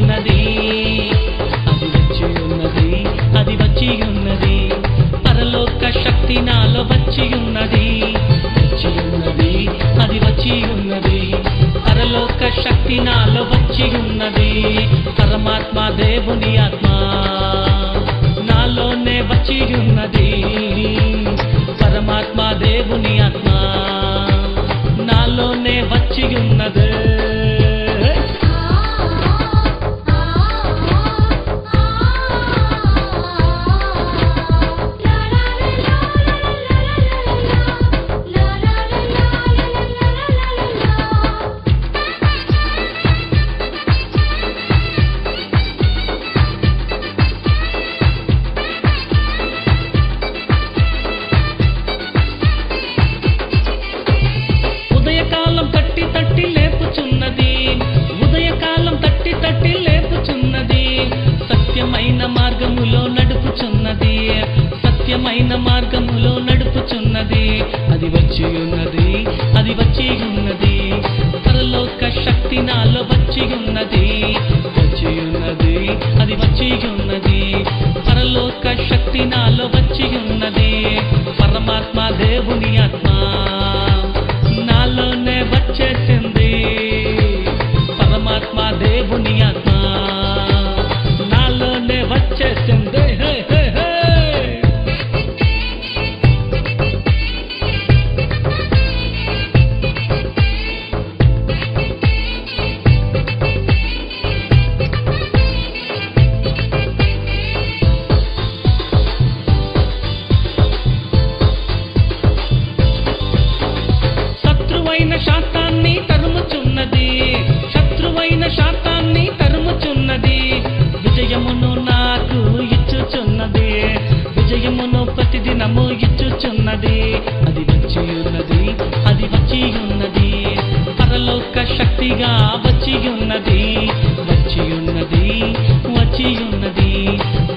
ఉన్నది, అది వచ్చి ఉన్నది, అది వచ్చి ఉన్నది. పరలోక శక్తి నాలో వచ్చి ఉన్నది, వచ్చి ఉన్నది, అది వచ్చి ఉన్నది. పరలోక శక్తి నాలో వచ్చి ఉన్నది. పరమాత్మ దేవుని ఆత్మ నాలోనే వచ్చి ఉన్నది. పరమాత్మ దేవుని ఆత్మ నాలోనే వచ్చి ఉన్నది. ఉదయకాలం తట్టి తట్టి లేపుచున్నది, ఉదయకాలం తట్టి తట్టి లేపుచున్నది. సత్యమైన మార్గములో నడుపుచున్నది, సత్యమైన మార్గములో నడుపుచున్నది. అది వచ్చి ఉన్నది, అది వచ్చి ఉన్నది. పరలోక శక్తి నాలో వచ్చి ఉన్నది, వచ్చి ఉన్నది, అది వచ్చి ఉన్నది. పరలోక శక్తి నాలో వచ్చి ఉన్నది. పరమాత్మ దేవుని ఆత్మ నాలోనే వచ్చేసింది. పరమాత్మ దేవుని ఆత్మ నాలోనే వచ్చేసింది. హే హే హే. శత్రువైన శాతాన్ని తరుముచున్నది, శత్రువైన శాతాన్ని తరుముచున్నది. విజయమును నాకు ఇచ్చుచున్నది, విజయమును ప్రతిదినము ఇచ్చుచున్నది. అది వచ్చి ఉన్నది, అది వచ్చి ఉన్నది. పరలోక శక్తిగా వచ్చి ఉన్నది, వచ్చి ఉన్నది, వచ్చి ఉన్నది.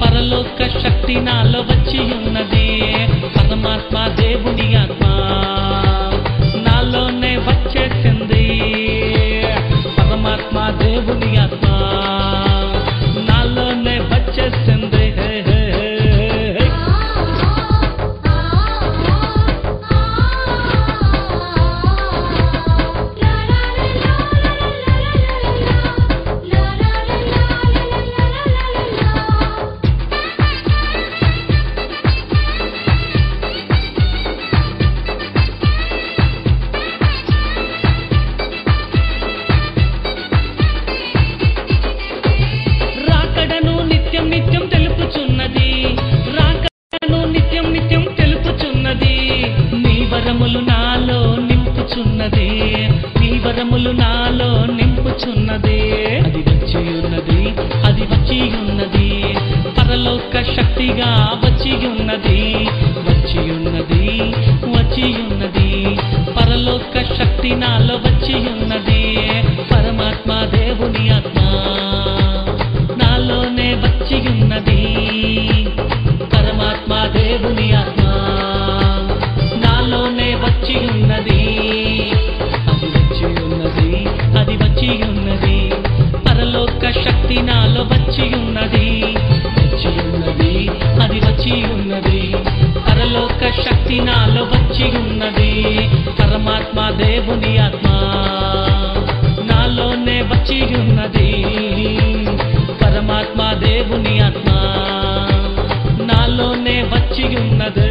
పరలోక శక్తి నాలో వచ్చి ఉన్నది. పరమాత్మ దేవుని ఆత్మ నాలోనే వచ్చేసింది. పరమాత్మ దేవుని ఆత్మ నాలోనే వచ్చేసింది. హే హే హే. రాకడను నిత్యం నిత్యం తెలుపుచున్నది, రాకడను నిత్యం నిత్యం తెలుపుచున్నది. నీ వరములు నాలో నింపుచున్నది, నీ వరములు నాలో నింపుచున్నది. అది వచ్చి ఉన్నది, అది వచ్చి ఉన్నది. పరలోక శక్తిగా వచ్చి ఉన్నది, వచ్చి ఉన్నది, వచ్చి ఉన్నది. పరలోక శక్తి నాలో వచ్చి ఉన్నది. పరమాత్మ దేవుని ఆత్మ నాలోనే వచ్చి ఉన్నది. పరమాత్మ దేవుని ఆత్మ నాలోనే వచ్చి ఉన్నది. అది వచ్చి ఉన్నది, అది వచ్చి ఉన్నది. పరలోక శక్తి నాలో వచ్చి ఉన్నది, వచ్చి ఉన్నది, అది వచ్చి ఉన్నది. పరలోక శక్తి నాలో వచ్చి ఉన్నది. పరమాత్మ దేవుని ఆత్మ నాలోనే వచ్చి ఉన్నది. పరమాత్మ దేవుని ఆత్మ నాలోనే వచ్చి ఉన్నది.